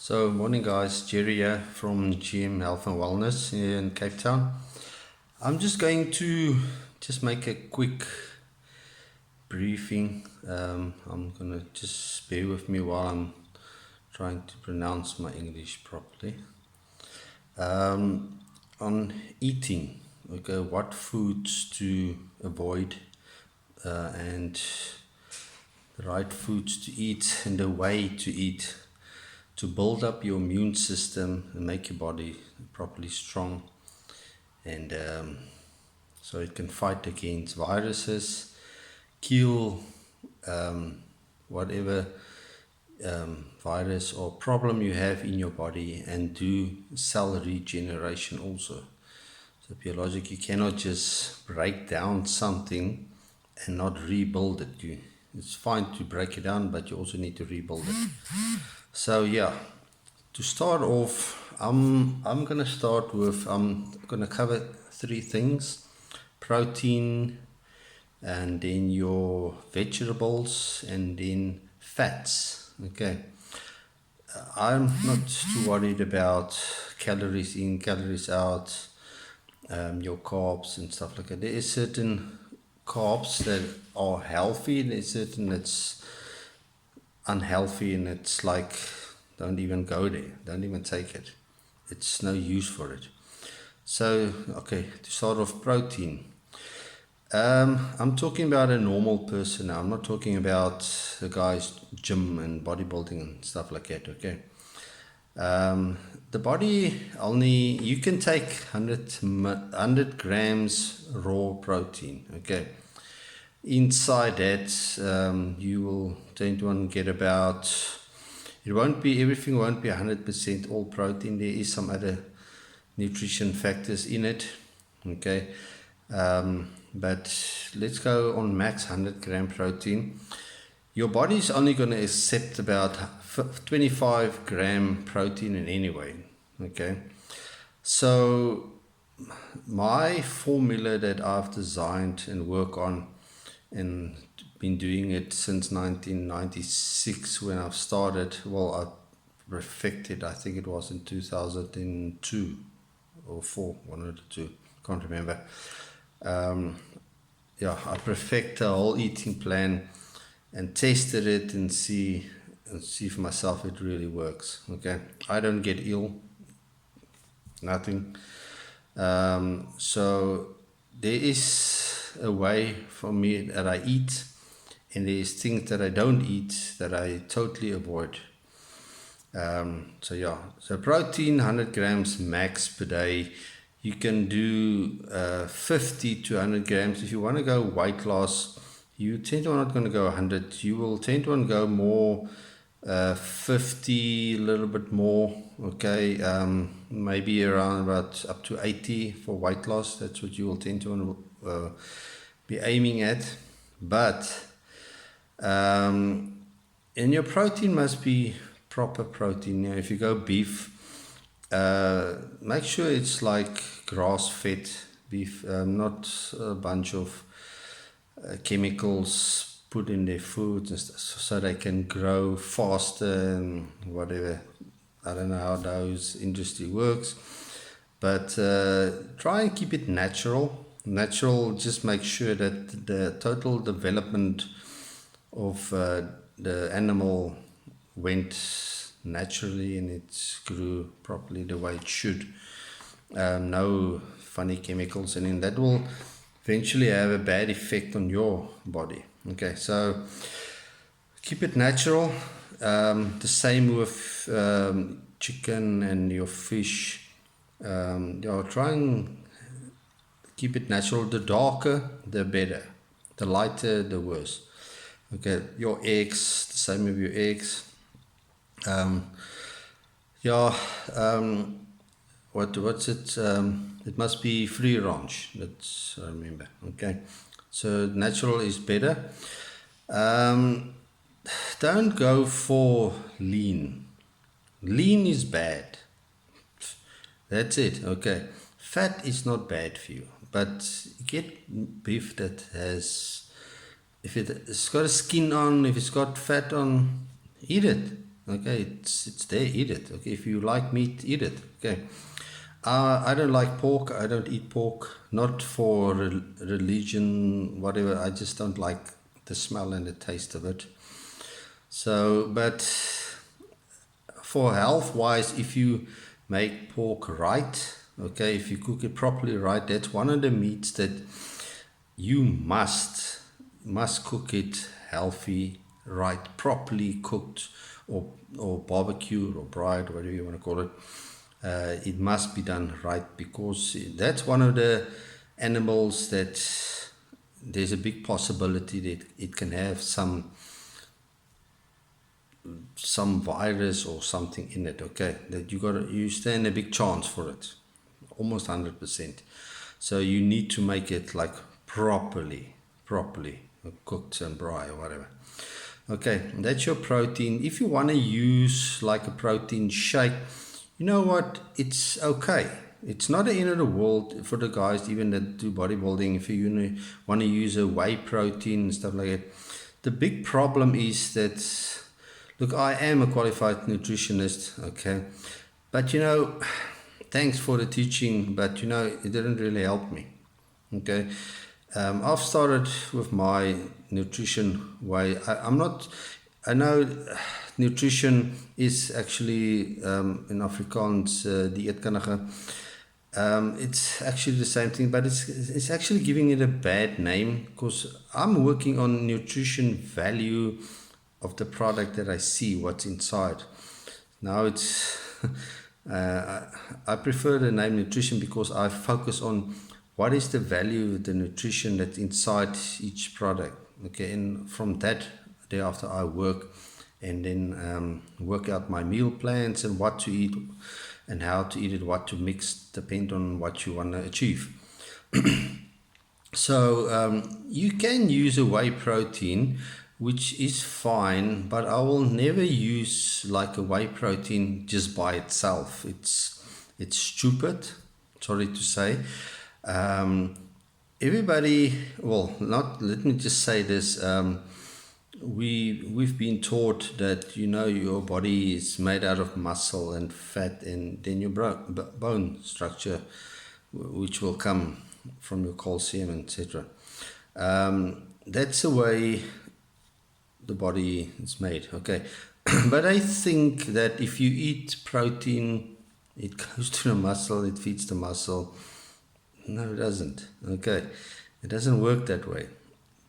So, morning guys, Jerry here from GM Health and Wellness here in Cape Town. I'm just going to make a quick briefing. I'm gonna just bear with me while I'm trying to pronounce my English properly. On eating, okay, what foods to avoid and the right foods to eat and the way to eat to build up your immune system and make your body properly strong, and so it can fight against viruses, kill whatever virus or problem you have in your body, and do cell regeneration also. So biologic, you cannot just break down something and not rebuild it. It's fine to break it down, but you also need to rebuild it. So yeah, to start off, I'm gonna cover three things: protein, and then your vegetables, and then fats. Okay, I'm not too worried about calories in, calories out, your carbs and stuff like that. There is certain carbs that are healthy, there's certain that's unhealthy, and it's like, don't even go there, don't even take it, it's no use for it. So okay, to start off, protein. I'm talking about a normal person now. I'm not talking about the guys gym and bodybuilding and stuff like that. Okay, the body only, you can take 100 grams raw protein. Okay, inside that, you will tend to want to get about, everything won't be 100% all protein. There is some other nutrition factors in it. Okay, but let's go on max 100 gram protein. Your body is only going to accept about 25 gram protein in any way. Okay, so my formula that I've designed and work on, and been doing it since 1996 when I've started. Well, I perfected, I think it was in 2002 or 4, one of the two, can't remember. I perfect a whole eating plan and tested it and see for myself it really works. Okay, I don't get ill, nothing. So there is a way for me that I eat, and there's things that I don't eat that I totally avoid. So protein 100 grams max per day. You can do 50 to 100 grams. If you want to go weight loss, you tend to not going to go 100. You will tend to want to go more 50, a little bit more. Okay, maybe around about up to 80 for weight loss. That's what you will tend to want to be aiming at. But and your protein must be proper protein. If you go beef, make sure it's like grass-fed beef, not a bunch of chemicals put in their foods and stuff, so they can grow faster and whatever. I don't know how those industry works, but try and keep it natural. Just make sure that the total development of the animal went naturally and it grew properly the way it should. No funny chemicals, and then that will eventually have a bad effect on your body. Okay, so keep it natural. The same with chicken and your fish. Try and keep it natural. The darker, the better. The lighter, the worse. Okay, your eggs, the same with your eggs. What's it? It must be free range. That's, I remember. Okay, so natural is better. Don't go for lean. Lean is bad. That's it. Okay, fat is not bad for you, but get beef that has, if it's got a skin on, if it's got fat on, eat it. Okay, it's there, eat it. Okay, if you like meat, eat it. Okay. I don't like pork. I don't eat pork. Not for religion, whatever. I just don't like the smell and the taste of it. So, but for health wise, if you make pork right, okay, if you cook it properly right, that's one of the meats that you must cook it healthy, right, properly cooked, or barbecued or fried, whatever you want to call it. It must be done right, because that's one of the animals that there's a big possibility that it can have some virus or something in it. Okay, that you stand a big chance for it, almost 100%. So you need to make it like properly cooked and dry or whatever. Okay, that's your protein. If you want to use like a protein shake, you know what? It's okay. It's not the end of the world for the guys even that do bodybuilding. If you want to use a whey protein and stuff like that. The big problem is that, look, I am a qualified nutritionist, okay? But thanks for the teaching, but it didn't really help me, okay? I've started with my nutrition way. I know nutrition is actually in Afrikaans, dieetkundige. It's actually the same thing, but it's actually giving it a bad name, because I'm working on nutrition value of the product that I see, what's inside. Now it's I prefer the name nutrition because I focus on what is the value of the nutrition that's inside each product. Okay, and from that, thereafter I work, and then work out my meal plans and what to eat and how to eat it, what to mix, depend on what you want to achieve. So you can use a whey protein, which is fine, but I will never use like a whey protein just by itself. It's stupid, sorry to say. Um, Everybody, well, not. Let me just say this. We've been taught that your body is made out of muscle and fat, and then your bone structure, which will come from your calcium, etc. That's the way the body is made. Okay, but I think that if you eat protein, it goes to the muscle, it feeds the muscle. No, it doesn't. Okay, it doesn't work that way.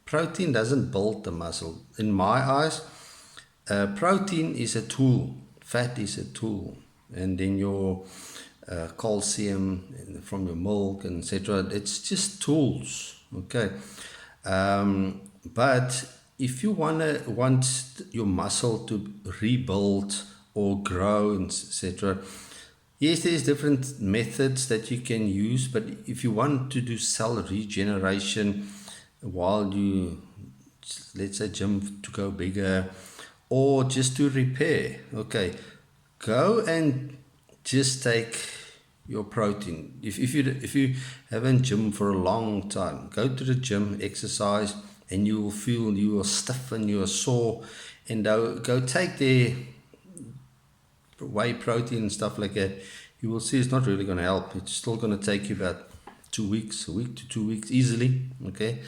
Protein doesn't build the muscle. In my eyes, protein is a tool, fat is a tool, and then your calcium from your milk, etc. It's just tools, okay. But if you want your muscle to rebuild or grow, etc. Yes, there's different methods that you can use, but if you want to do cell regeneration while you, let's say, gym to go bigger, or just to repair, okay, go and just take your protein. If you haven't gym for a long time, go to the gym, exercise, and you will feel you are stiff and you are sore, and go take their whey protein and stuff like that. You will see it's not really going to help. It's still going to take you about 2 weeks, a week to 2 weeks easily, okay,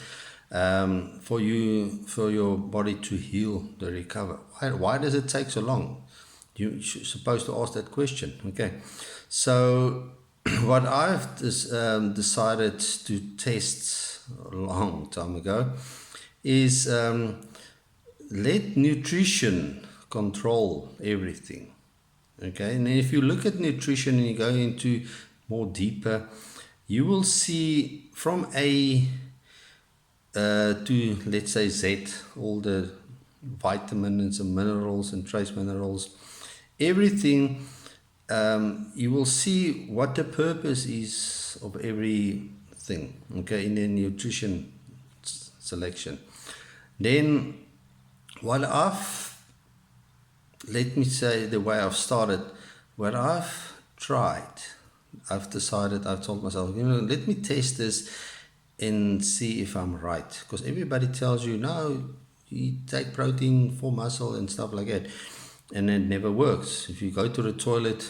for your body to heal, to recover. Why does it take so long? You're supposed to ask that question, okay. So what I've decided to test a long time ago is let nutrition control everything. Okay, and if you look at nutrition and you go into more deeper, you will see from A to, let's say, Z, all the vitamins and minerals and trace minerals, everything, you will see what the purpose is of everything, okay, in the nutrition selection. Then let me say the way I've started, what I've tried, I've decided, I've told myself, let me test this and see if I'm right. Because everybody tells you, no, you take protein for muscle and stuff like that. and it never works. If you go to the toilet,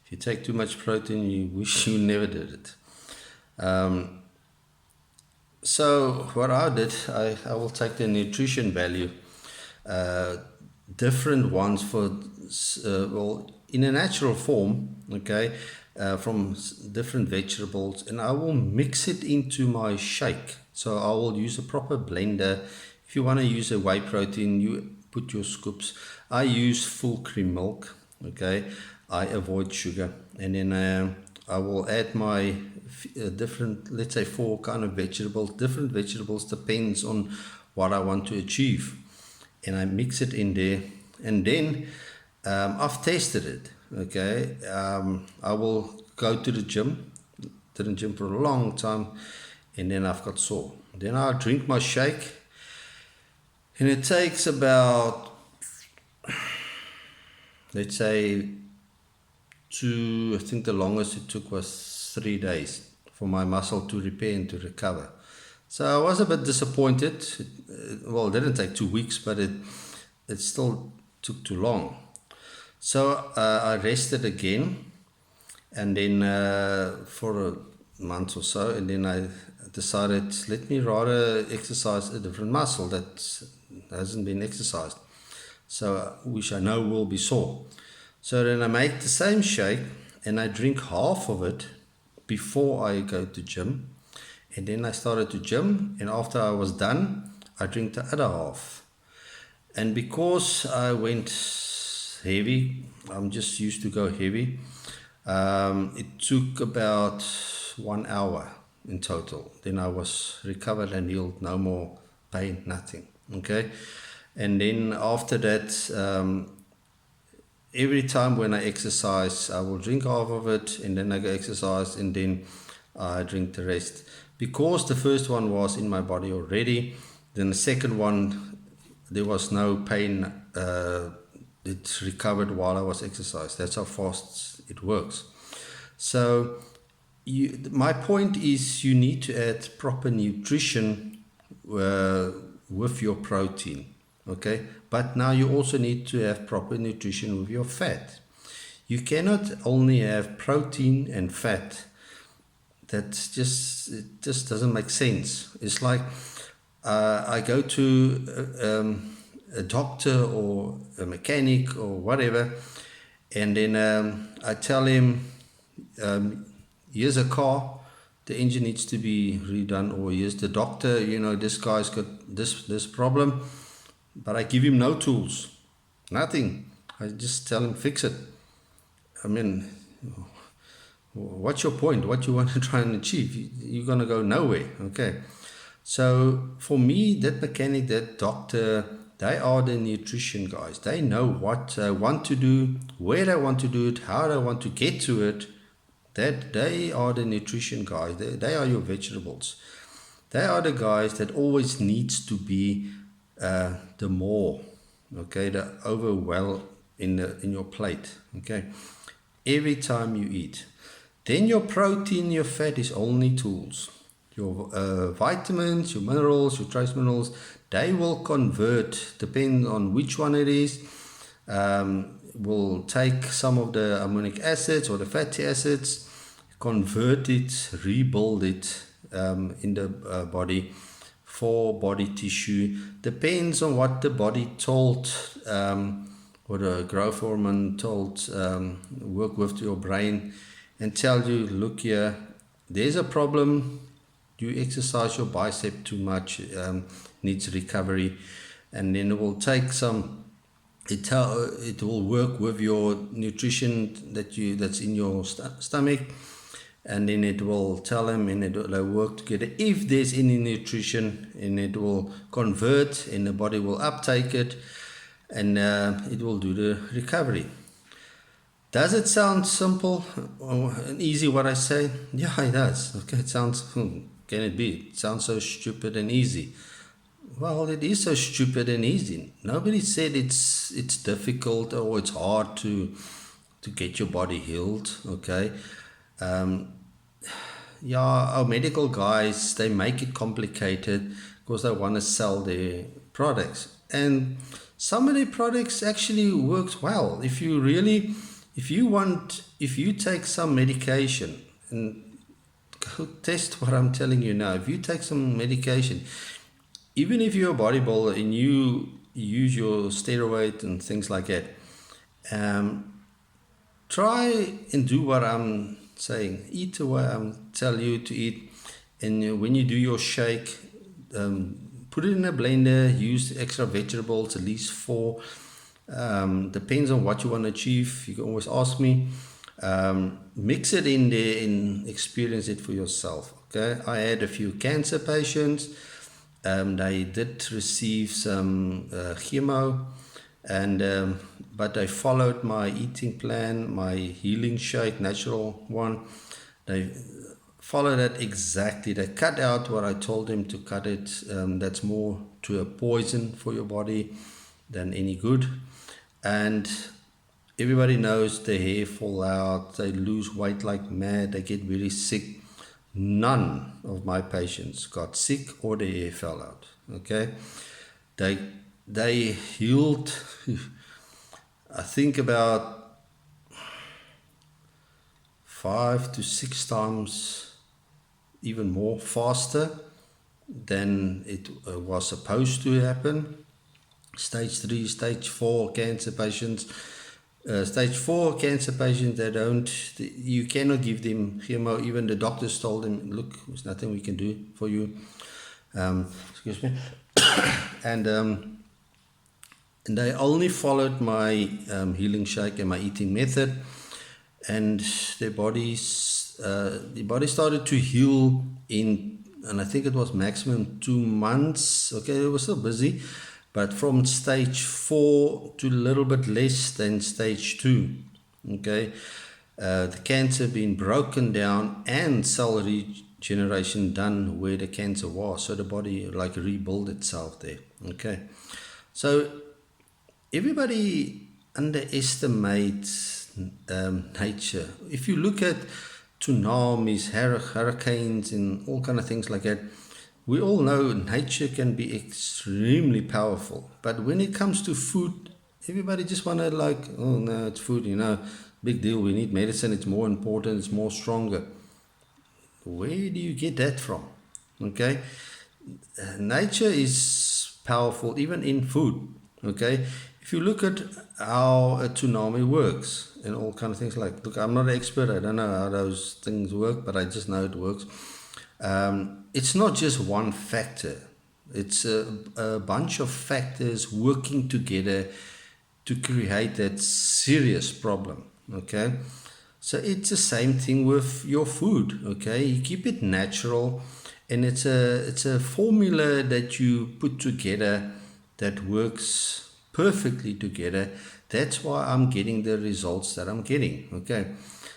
if you take too much protein, you wish you never did it. So what I did, I will take the nutrition value, uh, different ones for, well, in a natural form, okay, from different vegetables, and I will mix it into my shake. So I will use a proper blender. If you want to use a whey protein, you put your scoops. I use full cream milk, okay. I avoid sugar, and then I will add my different, let's say, four kind of vegetables. Different vegetables depends on what I want to achieve, and I mix it in there, and then I've tasted it. Okay, I will go to the gym. Didn't gym for a long time, and then I've got sore. Then I drink my shake, and it takes about, let's say, I think the longest it took was 3 days for my muscle to repair and to recover. So I was a bit disappointed. Well, it didn't take 2 weeks, but it still took too long. So I rested again, and then for a month or so, and then I decided, let me rather exercise a different muscle that hasn't been exercised, so which I know will be sore. So then I make the same shake, and I drink half of it before I go to gym, and then I started to gym, and after I was done, I drink the other half. And because I went heavy, I'm just used to go heavy, it took about 1 hour in total. Then I was recovered and healed, no more pain, nothing. Okay, and then after that, every time when I exercise, I will drink half of it, and then I go exercise, and then I drink the rest. Because the first one was in my body already, then the second one, there was no pain. It recovered while I was exercised. That's how fast it works. So my point is, you need to add proper nutrition with your protein. Okay, but now you also need to have proper nutrition with your fat. You cannot only have protein and fat. It just doesn't make sense. It's like I go to a doctor or a mechanic or whatever, and then I tell him, here's a car, the engine needs to be redone, or here's the doctor, this guy's got this problem. But I give him no tools, nothing. I just tell him, fix it. I mean, what's your point? What you want to try and achieve? You're going to go nowhere, okay? So for me, that mechanic, that doctor, they are the nutrition guys. They know what I want to do, where I want to do it, how I want to get to it. That they are the nutrition guys. They are your vegetables. They are the guys that always needs to be the more, okay, the overwhelm in your plate, okay, every time you eat. Then your protein, your fat is only tools. Your vitamins, your minerals, your trace minerals, they will convert, depending on which one it is, will take some of the amino acids or the fatty acids, convert it, rebuild it in the body for body tissue. Depends on what the body told, or the growth hormone told, work with your brain and tell you, look here, there's a problem. You exercise your bicep too much, needs recovery, and then it will take some. It will work with your nutrition that's in your stomach, and then it will tell them, and it will work together. If there's any nutrition, and it will convert, and the body will uptake it, and it will do the recovery. Does it sound simple and easy what I say? Yeah, it does. Okay, it sounds, can it be? It sounds so stupid and easy. Well, it is so stupid and easy. Nobody said it's difficult or it's hard to get your body healed, okay? Yeah, our medical guys, they make it complicated because they want to sell their products. And some of the products actually works well. If you take some medication, and go test what I'm telling you now. If you take some medication, even if you're a bodybuilder and you use your steroid and things like that, um, try and do what I'm saying. Eat the way I'm telling you to eat. And when you do your shake, put it in a blender, use extra vegetables, at least 4. Depends on what you want to achieve. You can always ask me. Mix it in there and experience it for yourself. Okay, I had a few cancer patients. They did receive some chemo, and but they followed my eating plan, my healing shake, natural one. They followed that exactly. They cut out what I told them to cut it. That's more to a poison for your body than any good. And everybody knows the hair fall out, they lose weight like mad, they get really sick. None of my patients got sick or their hair fell out. Okay, they healed. I think about 5 to 6 times, even more faster than it was supposed to happen. Stage 3, stage 4 cancer patients. Stage 4 cancer patients, you cannot give them chemo. Even the doctors told them, look, there's nothing we can do for you. Excuse me. and they only followed my healing shake and my eating method, and the body started to heal and I think it was maximum 2 months. Okay, it was still busy, but from stage 4 to a little bit less than stage 2. Okay, the cancer being broken down and cell regeneration done where the cancer was, so the body like rebuild itself there. Okay, so everybody underestimates nature. If you look at tsunamis, hurricanes, and all kind of things like that, we all know nature can be extremely powerful. But when it comes to food, everybody just want to like, oh no, it's food, big deal. We need medicine. It's more important. It's more stronger. Where do you get that from? Okay, nature is powerful even in food. Okay, if you look at how a tsunami works and all kind of things like, look, I'm not an expert. I don't know how those things work, but I just know it works. It's not just one factor. It's a bunch of factors working together to create that serious problem. Okay, so it's the same thing with your food. Okay, you keep it natural, and it's a formula that you put together that works perfectly together. That's why I'm getting the results that I'm getting. Okay,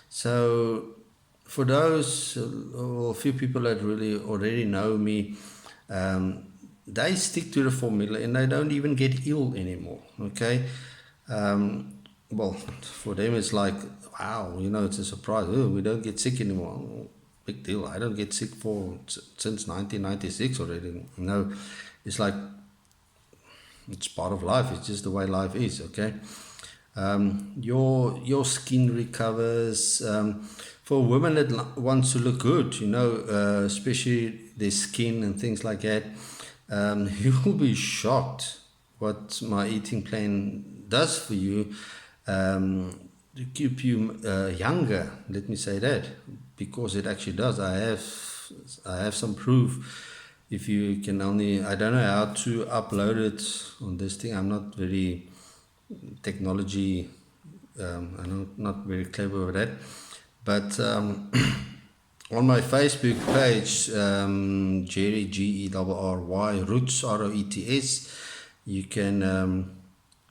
so for those, a few people that really already know me, they stick to the formula and they don't even get ill anymore. Okay, well, for them it's like, wow, it's a surprise. Oh, we don't get sick anymore. Oh, big deal. I don't get sick since 1996 already. It's like, it's part of life. It's just the way life is. Okay, your skin recovers. For women that wants to look good, especially their skin and things like that, you will be shocked what my eating plan does for you, to keep you younger. Let me say that, because it actually does. I have some proof. If you can I don't know how to upload it on this thing. I'm not very technology, I'm not very clever with that. But on my Facebook page, Jerry, Gerry, Roots, Roets, you can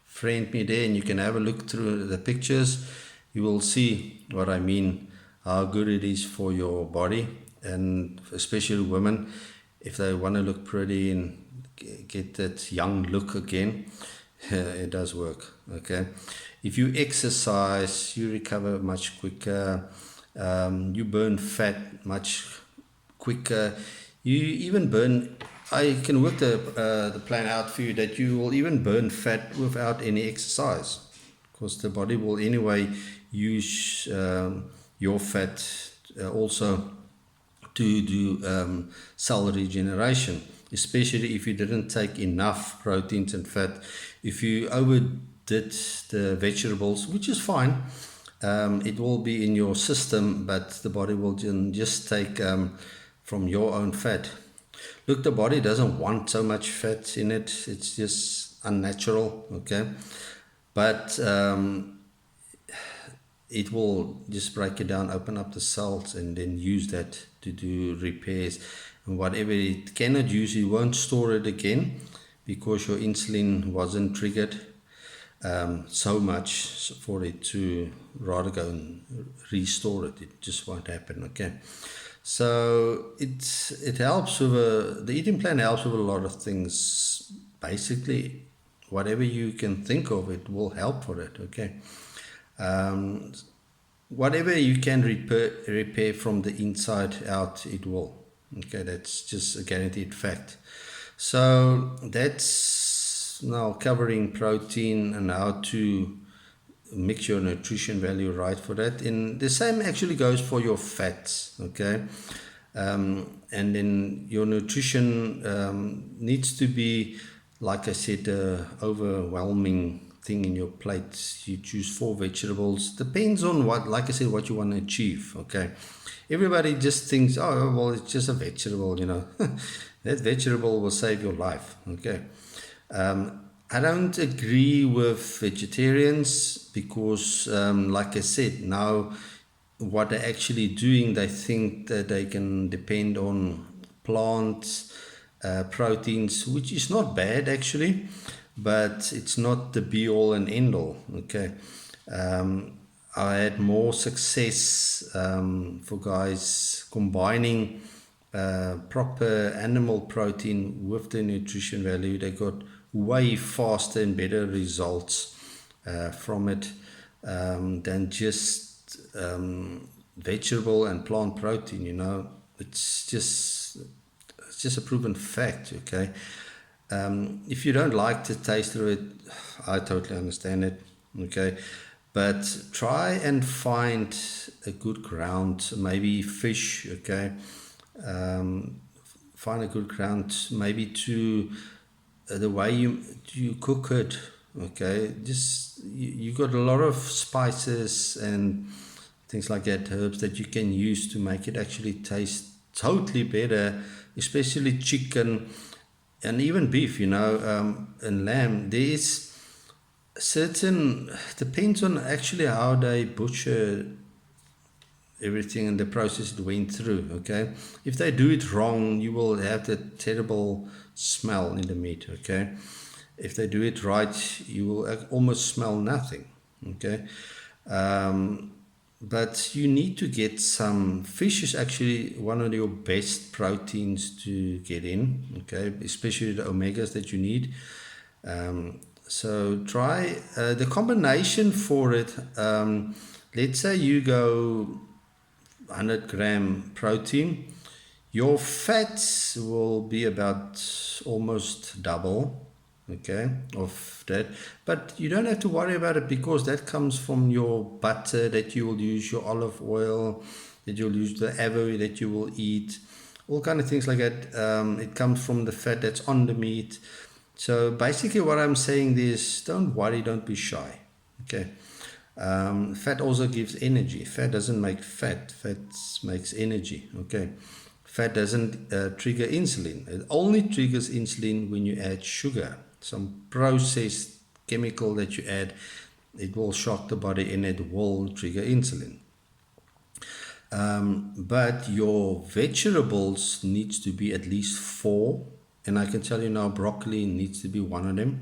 friend me there and you can have a look through the pictures. You will see what I mean, how good it is for your body, and especially women, if they want to look pretty and get that young look again, it does work. Okay, if you exercise, you recover much quicker. You burn fat much quicker. You even burn I can work the plan out for you that you will even burn fat without any exercise, because the body will anyway use your fat also to do cell regeneration, especially if you didn't take enough proteins and fat. If you overdid the vegetables, which is fine, it will be in your system, but the body will just take from your own fat. Look, the body doesn't want so much fat in it. It's just unnatural, okay? But it will just break it down, open up the cells, and then use that to do repairs. And whatever it cannot use, it won't store it again because your insulin wasn't triggered so much for it to rather go and restore it. It just won't happen, okay? So it helps with the eating plan helps with a lot of things. Basically, whatever you can think of, it will help for it, okay? Whatever you can repair from the inside out, it will. Okay, that's just a guaranteed fact. So that's now covering protein and how to mix your nutrition value right for that. And the same actually goes for your fats, okay? And then your nutrition needs to be, like I said, overwhelming thing in your plate. You choose 4 vegetables. Depends on what, like I said, what you want to achieve, okay? Everybody just thinks, oh, well, it's just a vegetable, you know. That vegetable will save your life, okay? I don't agree with vegetarians because, like I said, now what they're actually doing, they think that they can depend on plants, proteins, which is not bad actually, but it's not the be all and end all, okay? I had more success for guys combining proper animal protein with the nutrition value. They got way faster and better results from it than just vegetable and plant protein, you know. It's just a proven fact, okay? If you don't like the taste of it, I totally understand it, okay? But try and find a good ground, maybe fish, okay? Find a good ground, maybe to the way you cook it, okay? Just you got a lot of spices and things like that, herbs that you can use to make it actually taste totally better, especially chicken and even beef, you know, and lamb. There is certain, depends on actually how they butcher everything and the process it went through, okay? If they do it wrong, you will have the terrible smell in the meat, okay? If they do it right, you will almost smell nothing, okay? But you need to get some, fish is actually one of your best proteins to get in, okay? Especially the omegas that you need. So try the combination for it. Let's say you go 100 gram protein, your fats will be about almost double, okay, of that. But you don't have to worry about it because that comes from your butter that you will use, your olive oil that you'll use, the avo that you will eat, all kind of things like that. It comes from the fat that's on the meat. So basically what I'm saying is, don't worry, don't be shy, okay? Fat also gives energy. Fat doesn't make fat. Fat makes energy, okay? Fat doesn't trigger insulin. It only triggers insulin when you add sugar. Some processed chemical that you add, it will shock the body and it will trigger insulin. But your vegetables needs to be at least 4. And I can tell you now, broccoli needs to be one of them.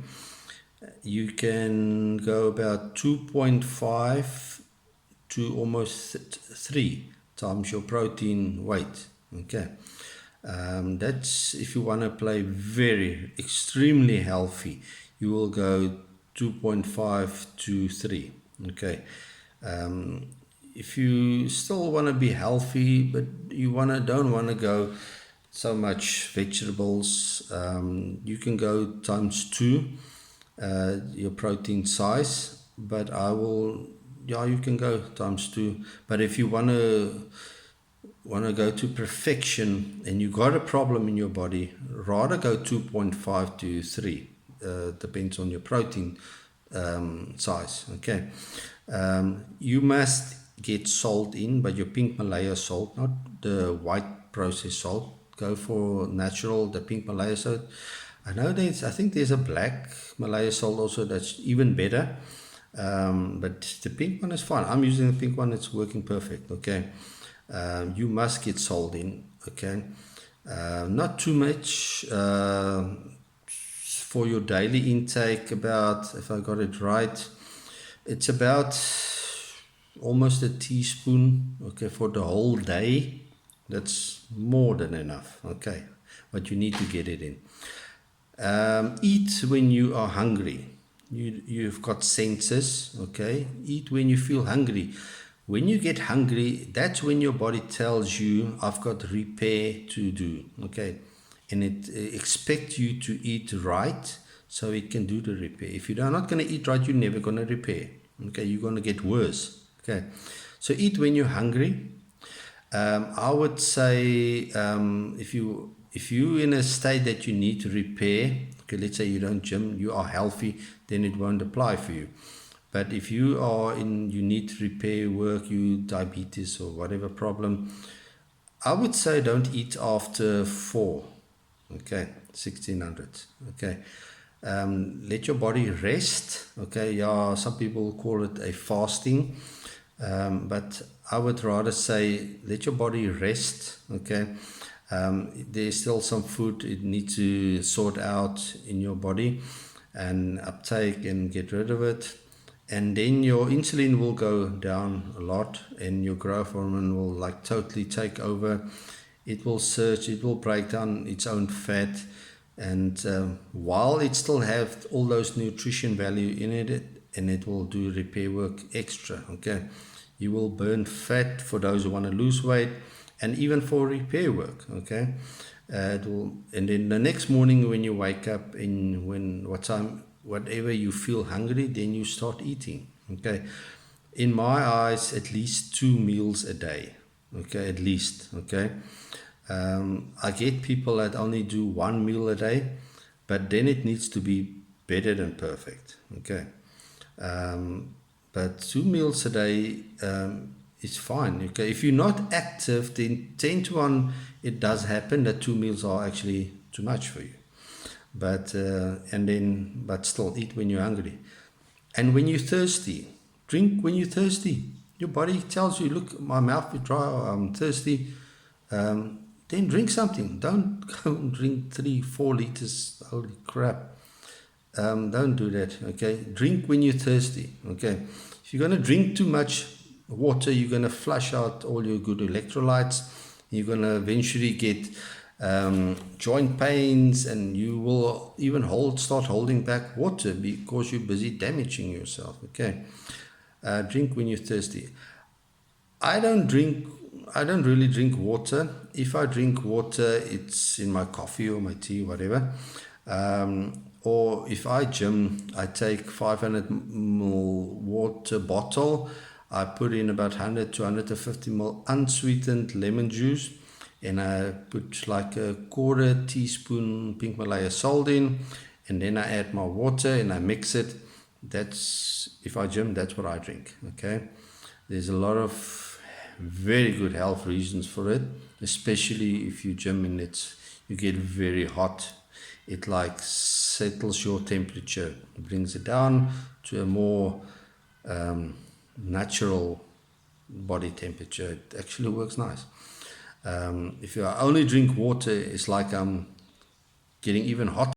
You can go about 2.5 to almost 3 times your protein weight. Okay, that's if you want to play very extremely healthy. You will go 2.5 to 3. Okay, if you still want to be healthy, but you don't want to go so much vegetables. You can go times 2 your protein size, but you can go times 2. But if you want to go to perfection and you got a problem in your body, rather go 2.5 to 3. Depends on your protein size. Okay. You must get salt in, but your pink Malaya salt, not the white processed salt. Go for natural, the pink Malaya salt. I think there's a black Malaya salt also that's even better. But the pink one is fine. I'm using the pink one, it's working perfect. Okay. You must get salt in. Okay. Not too much. For your daily intake, about, if I got it right, it's about almost a teaspoon, okay, for the whole day. That's more than enough, okay, but you need to get it in. Eat when you are hungry. You've got senses, okay. Eat when you feel hungry. When you get hungry, that's when your body tells you, I've got repair to do, okay. And it expects you to eat right so it can do the repair. If you're not going to eat right, you're never going to repair. Okay, you're going to get worse. Okay, so eat when you're hungry. I would say if you're in a state that you need to repair, okay, let's say you don't gym, you are healthy, then it won't apply for you. But if you need to repair work, you diabetes or whatever problem, I would say don't eat after 4. Okay, 1600. Okay, let your body rest. Okay, yeah, some people call it a fasting, but I would rather say let your body rest. Okay, there's still some food it needs to sort out in your body and uptake and get rid of it. And then your insulin will go down a lot and your growth hormone will like totally take over. It will surge, it will break down its own fat, and while it still have all those nutrition value in it, and it will do repair work extra. Okay, you will burn fat for those who want to lose weight, and even for repair work. Okay, it will, and then the next morning when you wake up, whatever you feel hungry, then you start eating. Okay, in my eyes, at least 2 meals a day. Okay, at least. Okay. I get people that only do 1 meal a day, but then it needs to be better than perfect. Okay. But 2 meals a day is fine. Okay. If you're not active, then 10 to 1, it does happen that 2 meals are actually too much for you. But still eat when you're hungry. And when you're thirsty, drink when you're thirsty. Your body tells you, look, my mouth is dry, I'm thirsty. Then drink something. Don't go and drink 3-4 liters. Holy crap. Don't do that. Okay. Drink when you're thirsty. Okay. If you're going to drink too much water, you're going to flush out all your good electrolytes. You're going to eventually get joint pains, and you will even start holding back water because you're busy damaging yourself. Okay. Drink when you're thirsty. I don't really drink water. If I drink water, it's in my coffee or my tea, whatever. Or if I gym, I take 500 ml water bottle. I put in about 100 to 150 ml unsweetened lemon juice, and I put like a 1/4 teaspoon pink Malaya salt in, and then I add my water and I mix it. If I gym, that's what I drink. Okay. There's a lot of very good health reasons for it, especially if you gym and you get very hot. It like settles your temperature, brings it down to a more natural body temperature. It actually works nice. If you only drink water, it's like I'm getting even hotter.